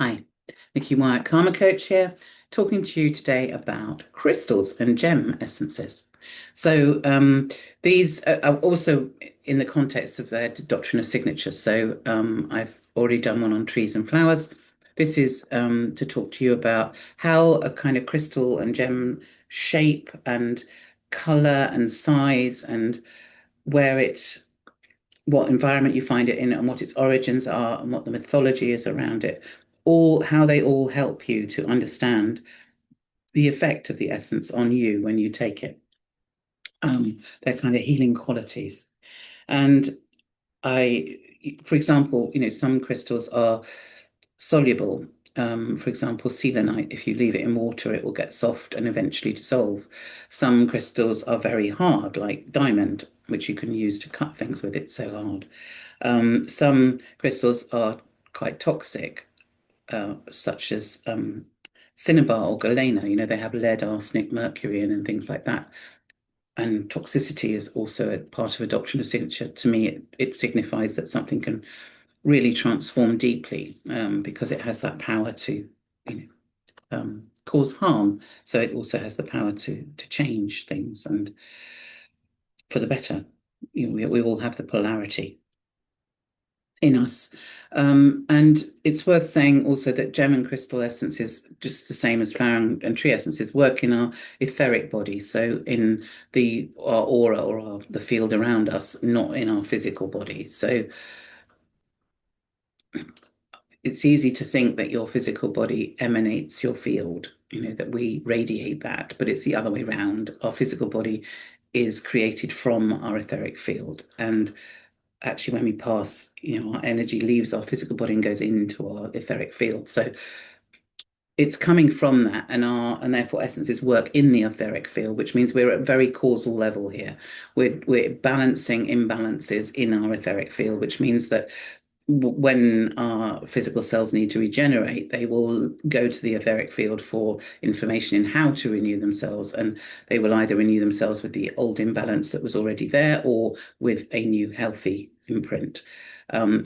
Hi, Nikki Wyatt, Karma Coach here, talking to you today about crystals and gem essences. So these are also in the context of their doctrine of signature. So I've already done one on trees and flowers. This is to talk to you about how a kind of crystal and gem shape and color and size and where it what environment you find it in and what its origins are and what the mythology is around it, all how they all help you to understand the effect of the essence on you when you take it, their kind of healing qualities. And I, for example, some crystals are soluble. For example, selenite, if you leave it in water, it will get soft and eventually dissolve. Some crystals are very hard, like diamond, which you can use to cut things with. It's so hard. Some crystals are quite toxic, such as cinnabar or galena. They have lead, arsenic, mercury in and things like that. And toxicity is also a part of a doctrine of signature. To me, it signifies that something can really transform deeply, because it has that power to, cause harm. So it also has the power to change things and for the better. We all have the polarity in us. And it's worth saying also that gem and crystal essences, just the same as flower and tree essences, work in our etheric body, so in our aura or the field around us, not in our physical body. So it's easy to think that your physical body emanates your field, that we radiate that, but it's the other way around. Our physical body is created from our etheric field. And actually, when we pass, our energy leaves our physical body and goes into our etheric field. So it's coming from that, and therefore essences work in the etheric field, which means we're at a very causal level here. We're balancing imbalances in our etheric field, which means that when our physical cells need to regenerate, they will go to the etheric field for information in how to renew themselves. And they will either renew themselves with the old imbalance that was already there or with a new healthy imprint.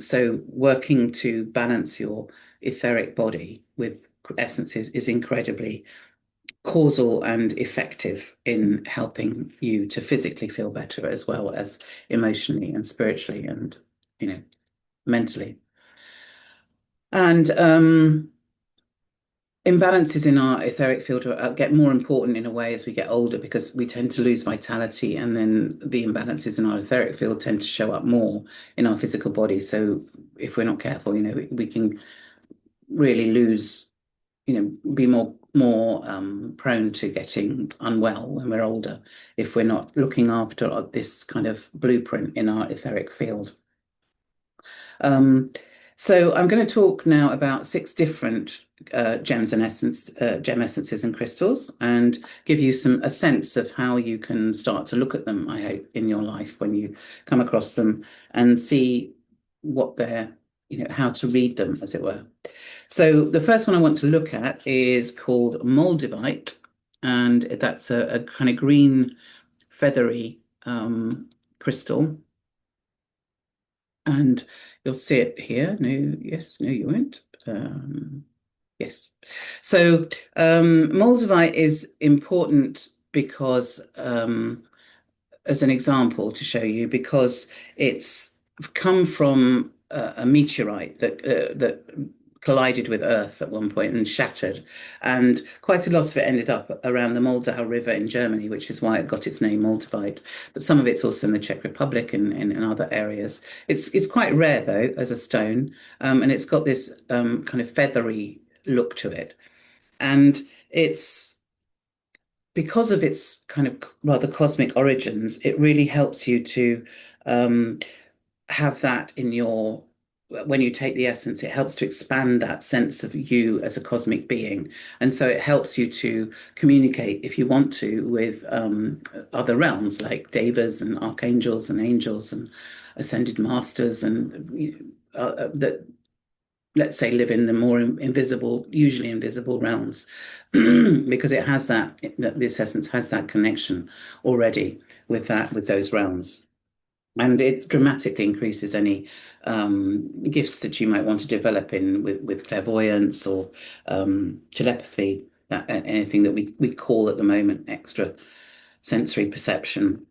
So working to balance your etheric body with essences is incredibly causal and effective in helping you to physically feel better as well as emotionally and spiritually and, mentally. And imbalances in our etheric field get more important in a way as we get older because we tend to lose vitality, and then the imbalances in our etheric field tend to show up more in our physical body. So if we're not careful, we can really lose, be more prone to getting unwell when we're older if we're not looking after this kind of blueprint in our etheric field. So I'm going to talk now about 6 different gem essences and crystals, and give you a sense of how you can start to look at them, I hope, in your life when you come across them, and see what they're, how to read them, as it were. So the first one I want to look at is called Moldavite, and that's a kind of green, feathery crystal. And you'll see it here. No, yes, no, you won't. Yes. So Moldavite is important because, as an example to show you, because it's come from a meteorite that collided with Earth at one point and shattered. And quite a lot of it ended up around the Moldau River in Germany, which is why it got its name Moldavite. But some of it's also in the Czech Republic and in other areas. It's quite rare, though, as a stone. And it's got this kind of feathery look to it. And it's because of its kind of rather cosmic origins, it really helps you to have that in your when you take the essence, it helps to expand that sense of you as a cosmic being. And so it helps you to communicate, if you want to, with other realms like devas and archangels and angels and ascended masters, and that, let's say, live in the more invisible, usually invisible realms, because it has this essence has that connection already with those realms. and it dramatically increases any gifts that you might want to develop in with clairvoyance or telepathy, anything that we call at the moment extra sensory perception.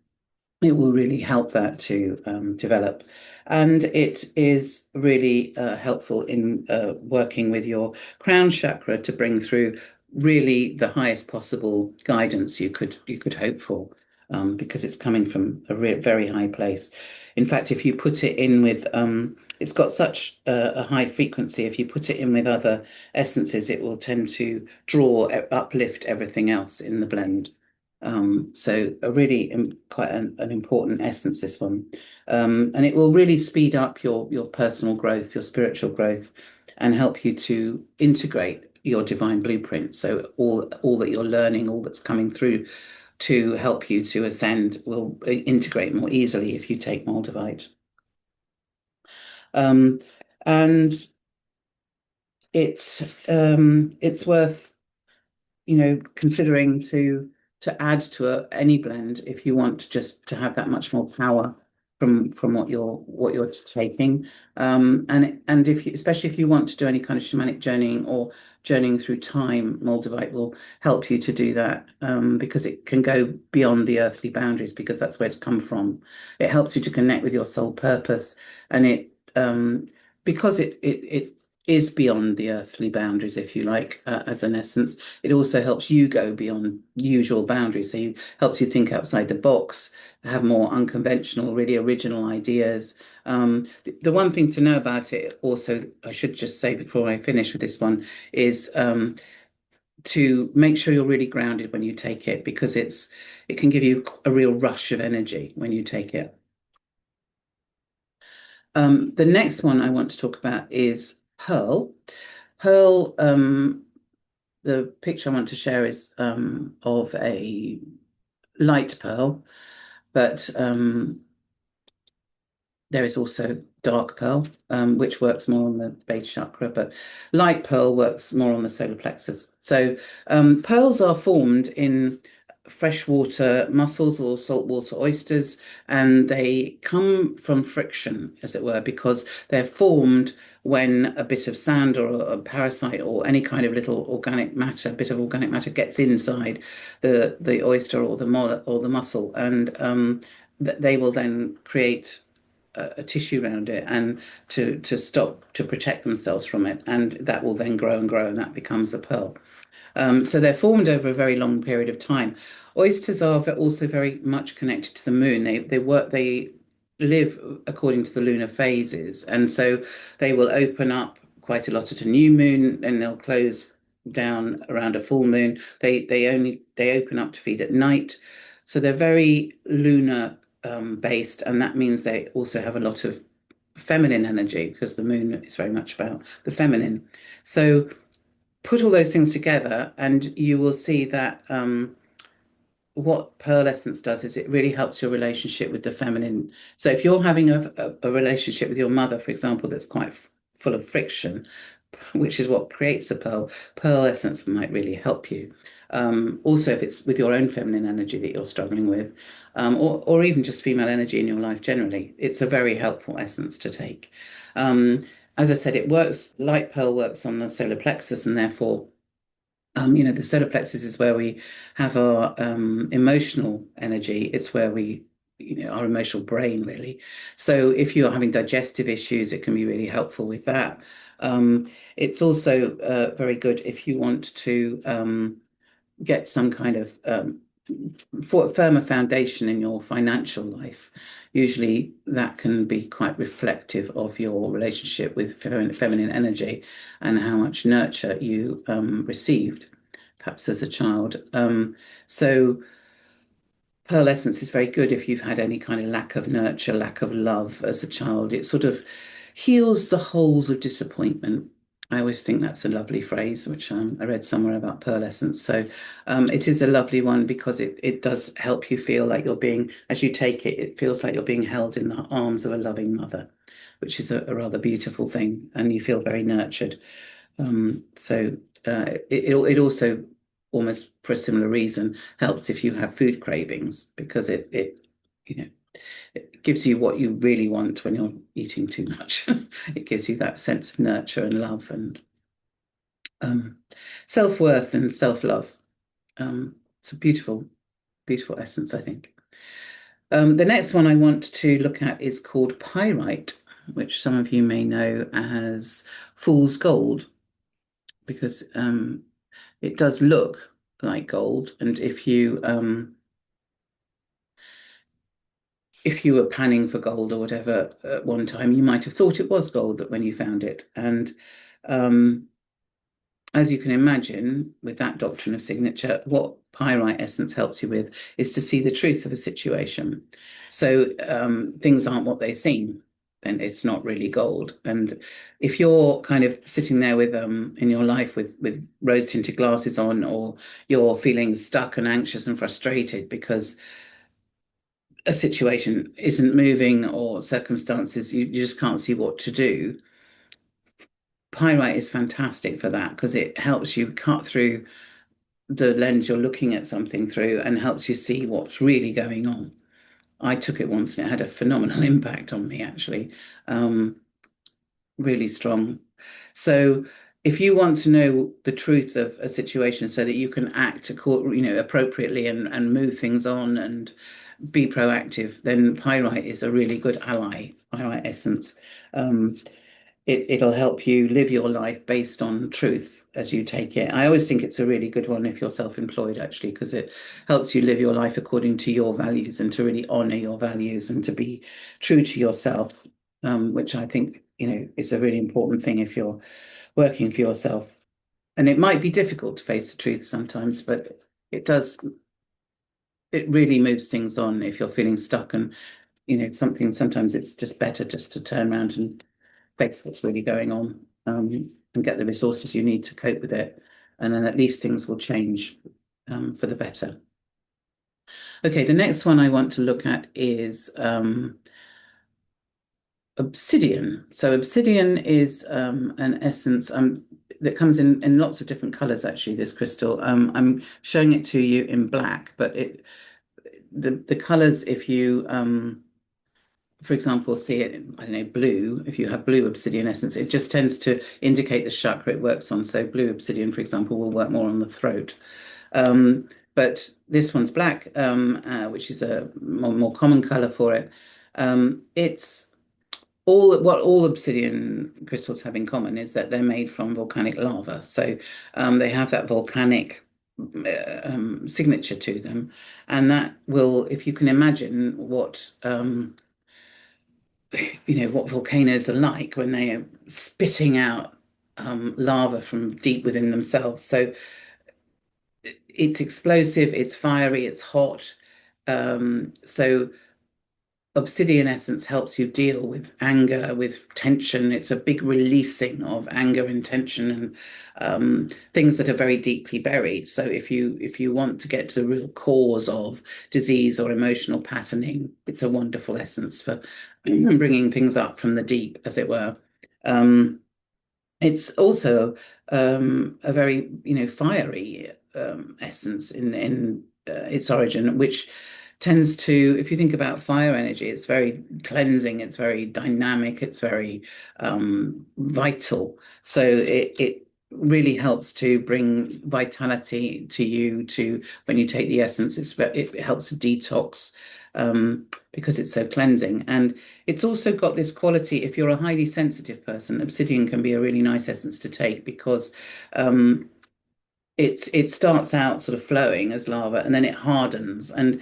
It will really help that to develop. And it is really helpful in working with your crown chakra to bring through really the highest possible guidance you could hope for, because it's coming from a very high place. In fact, if you put it in with, it's got such a high frequency. If you put it in with other essences, it will tend to uplift everything else in the blend. So a really quite an important essence, this one. And it will really speed up your personal growth, your spiritual growth, and help you to integrate your divine blueprint. So all that you're learning, all that's coming through to help you to ascend will integrate more easily if you take Moldavite. Um, and it's worth considering to add to any blend if you want just to have that much more power from what you're taking. And if you, especially if you want to do any kind of shamanic journeying or journeying through time, Moldavite will help you to do that, because it can go beyond the earthly boundaries because that's where it's come from. It helps you to connect with your soul purpose, and because it is beyond the earthly boundaries, if you like, as an essence. It also helps you go beyond usual boundaries. So you helps you think outside the box, have more unconventional, really original ideas. The one thing to know about it, also, I should just say before I finish with this one, is to make sure you're really grounded when you take it, because it can give you a real rush of energy when you take it. The next one I want to talk about is Pearl. Pearl, the picture I want to share is of a light pearl, but there is also dark pearl, which works more on the base chakra, but light pearl works more on the solar plexus. So pearls are formed in freshwater mussels or saltwater oysters, and they come from friction, as it were, because they're formed when a bit of sand or a parasite or any kind of little organic matter, bit of organic matter gets inside the oyster or the mussel, and they will then create a tissue around it and to protect themselves from it, and that will then grow and grow, and that becomes a pearl. So they're formed over a very long period of time. Oysters are also very much connected to the moon. They live according to the lunar phases, and so they will open up quite a lot at a new moon, and they'll close down around a full moon. They open up to feed at night, so they're very lunar based, and that means they also have a lot of feminine energy because the moon is very much about the feminine. So put all those things together, and you will see that what pearl essence does is it really helps your relationship with the feminine. So if you're having a relationship with your mother, for example, that's quite full of friction, which is what creates a pearl essence might really help you. Also, if it's with your own feminine energy that you're struggling with, or even just female energy in your life generally, it's a very helpful essence to take. Um, as I said, it works, light pearl works on the solar plexus, and therefore the solar plexus is where we have our emotional energy. It's where our emotional brain, really. So if you're having digestive issues, it can be really helpful with that. It's also very good if you want to get some kind of firmer foundation in your financial life. Usually that can be quite reflective of your relationship with feminine energy and how much nurture you received, perhaps as a child. So pearl essence is very good if you've had any kind of lack of nurture, lack of love as a child. It sort of heals the holes of disappointment. I always think that's a lovely phrase, which I read somewhere about pearl essence. So it is a lovely one because it does help you feel like you're being, as you take it, it feels like you're being held in the arms of a loving mother, which is a rather beautiful thing, and you feel very nurtured. So it also, almost for a similar reason, helps if you have food cravings because it It gives you what you really want when you're eating too much. It gives you that sense of nurture and love and um, self-worth and self-love. It's a beautiful, beautiful essence, I think. The next one I want to look at is called pyrite, which some of you may know as fool's gold, because it does look like gold. And if you were panning for gold or whatever at one time, you might have thought it was gold that when you found it. And um, as you can imagine, with that doctrine of signature, what pyrite essence helps you with is to see the truth of a situation. So things aren't what they seem, and it's not really gold. And if you're kind of sitting there with in your life with rose-tinted glasses on, or you're feeling stuck and anxious and frustrated because a situation isn't moving or circumstances, you just can't see what to do. Pyrite is fantastic for that because it helps you cut through the lens you're looking at something through and helps you see what's really going on. I took it once and it had a phenomenal impact on me, actually. Um, really strong. So if you want to know the truth of a situation so that you can act appropriately and move things on and be proactive, then pyrite is a really good ally, pyrite essence. Um, it'll help you live your life based on truth as you take it. I always think it's a really good one if you're self-employed, actually, because it helps you live your life according to your values and to really honor your values and to be true to yourself, which I think, is a really important thing if you're working for yourself. And it might be difficult to face the truth sometimes, but it does, it really moves things on if you're feeling stuck and, sometimes it's just better just to turn around and face what's really going on, and get the resources you need to cope with it. And then at least things will change for the better. Okay, the next one I want to look at is obsidian. So obsidian is an essence that comes in lots of different colors, actually, this crystal. I'm showing it to you in black, but the colors, if you for example, see it, I don't know, blue, if you have blue obsidian essence, it just tends to indicate the chakra it works on. So blue obsidian, for example, will work more on the throat. But this one's black, which is a more common color for it. It's what all obsidian crystals have in common is that they're made from volcanic lava. So they have that volcanic signature to them. And that will, if you can imagine what volcanoes are like when they are spitting out lava from deep within themselves. So it's explosive, it's fiery, it's hot. So obsidian essence helps you deal with anger, with tension. It's a big releasing of anger and tension and things that are very deeply buried. So if you want to get to the real cause of disease or emotional patterning, it's a wonderful essence for bringing things up from the deep, as it were. Um, it's also a very, fiery essence in its origin, which tends to, if you think about fire energy, it's very cleansing, it's very dynamic, it's very vital. So it really helps to bring vitality to you to when you take the essence. It helps to detox because it's so cleansing. And it's also got this quality, if you're a highly sensitive person, obsidian can be a really nice essence to take because it starts out sort of flowing as lava and then it hardens. And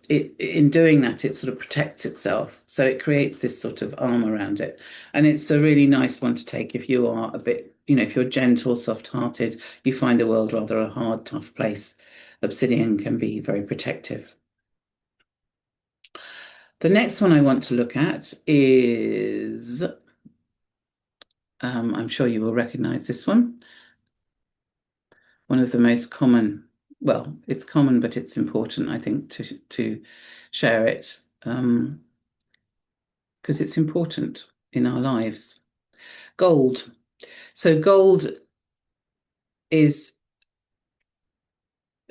in doing that, it sort of protects itself. So it creates this sort of armor around it. And it's a really nice one to take if you are a bit, if you're gentle, soft-hearted, you find the world rather a hard, tough place. Obsidian can be very protective. The next one I want to look at is, I'm sure you will recognize this one. One of the most common, well, it's common, but it's important, I think, to share it because it's important in our lives. Gold. So gold is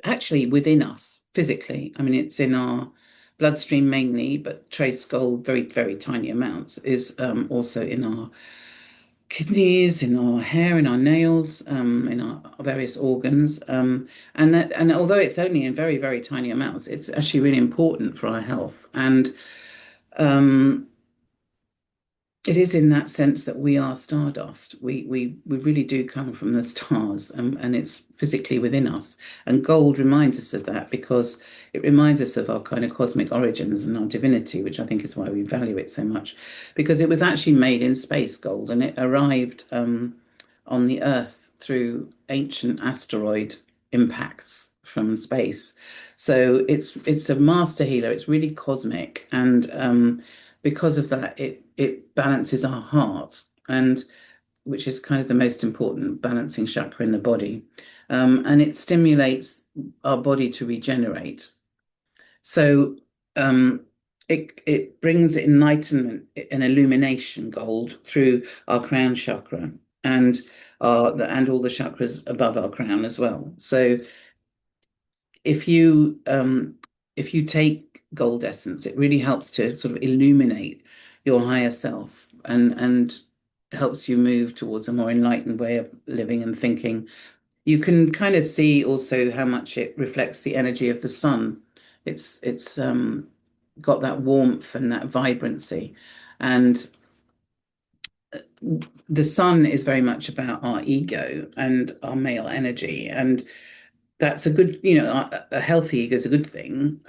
actually within us physically. I mean, it's in our bloodstream mainly, but trace gold, very, very tiny amounts, is also in our kidneys, in our hair, in our nails, in our various organs. And although it's only in very, very tiny amounts, it's actually really important for our health. And um, it is in that sense that we are stardust. We really do come from the stars, and it's physically within us. And gold reminds us of that because it reminds us of our kind of cosmic origins and our divinity, which I think is why we value it so much. Because it was actually made in space, gold, and it arrived on the Earth through ancient asteroid impacts from space. So it's a master healer. It's really cosmic, and because of that, it balances our heart, and which is kind of the most important balancing chakra in the body, and it stimulates our body to regenerate. So um, it brings enlightenment and illumination, gold, through our crown chakra and and all the chakras above our crown as well. So if you if you take gold essence, it really helps to sort of illuminate your higher self and helps you move towards a more enlightened way of living and thinking. You can kind of see also how much it reflects the energy of the sun. It's got that warmth and that vibrancy. And the sun is very much about our ego and our male energy. And that's a good, a healthy ego is a good thing.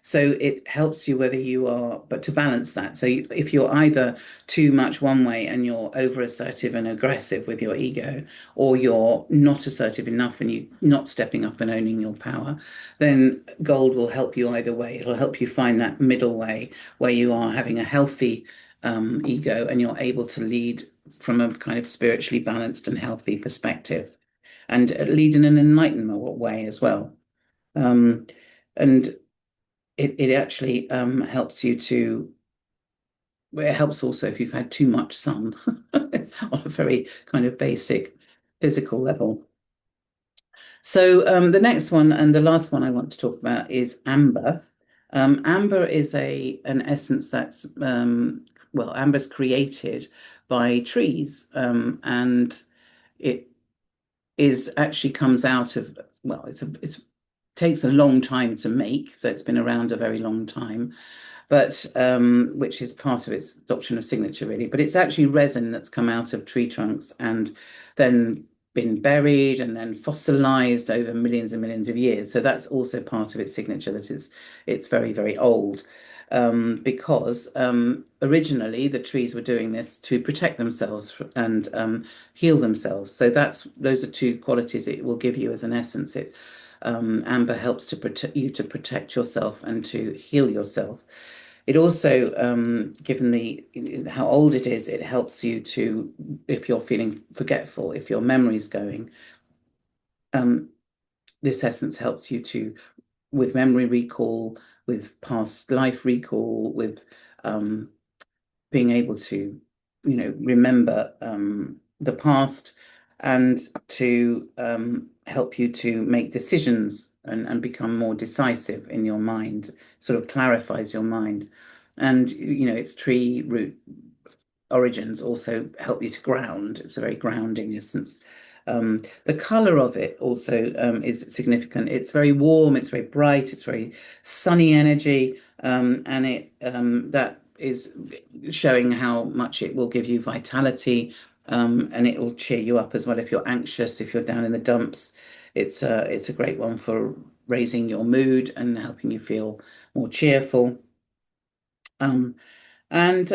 So it helps you whether you are, but to balance that. So if you're either too much one way and you're over assertive and aggressive with your ego, or you're not assertive enough and you're not stepping up and owning your power, then gold will help you either way. It'll help you find that middle way where you are having a healthy ego and you're able to lead from a kind of spiritually balanced and healthy perspective and lead in an enlightenment way as well. Um, and it actually helps you to, well, it helps also if you've had too much sun on a very kind of basic physical level. So the next one and the last one I want to talk about is amber. Amber is an essence that's well, amber's created by trees, and it is actually comes out of, well, it's takes a long time to make, so it's been around a very long time, but which is part of its doctrine of signature, really. But it's actually resin that's come out of tree trunks and then been buried and then fossilized over millions and millions of years. So that's also part of its signature, that it's very, very old. Because originally the trees were doing this to protect themselves and heal themselves. So those are two qualities it will give you as an essence. Amber helps to protect you, to protect yourself and to heal yourself. It also, given the how old it is, it helps you to, if you're feeling forgetful, if your memory's going, um, this essence helps you to, with memory recall, with past life recall, with um, being able to, remember the past and to help you to make decisions and become more decisive in your mind, sort of clarifies your mind. And, its tree root origins also help you to ground. It's a very grounding essence. The color of it also is significant. It's very warm, it's very bright, it's very sunny energy, and it that is showing how much it will give you vitality, and it will cheer you up as well if you're anxious, if you're down in the dumps. It's a great one for raising your mood and helping you feel more cheerful. Um, and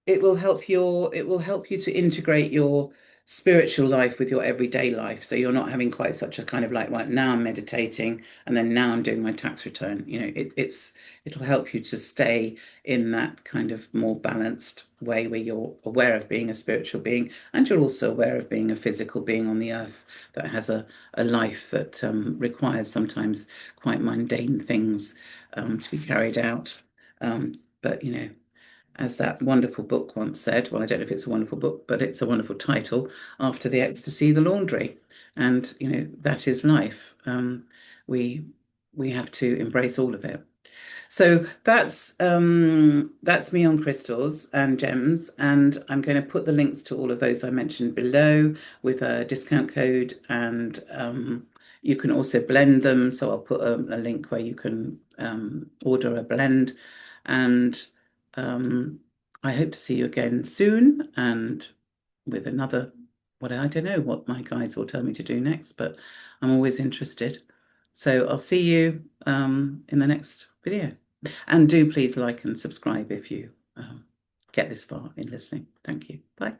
it will help you to integrate your spiritual life with your everyday life, so you're not having quite such a kind of like, right now I'm meditating and then now I'm doing my tax return. It'll help you to stay in that kind of more balanced way where you're aware of being a spiritual being and you're also aware of being a physical being on the earth that has a life that requires sometimes quite mundane things to be carried out. But as that wonderful book once said, well, I don't know if it's a wonderful book, but it's a wonderful title, After the Ecstasy, the Laundry. And, that is life. We we have to embrace all of it. So that's me on crystals and gems, and I'm going to put the links to all of those I mentioned below with a discount code, and you can also blend them. So I'll put a link where you can order a blend, and I hope to see you again soon, and with another. What I don't know what my guides will tell me to do next, but I'm always interested. So I'll see you in the next video. And do please like and subscribe if you get this far in listening. Thank you. Bye.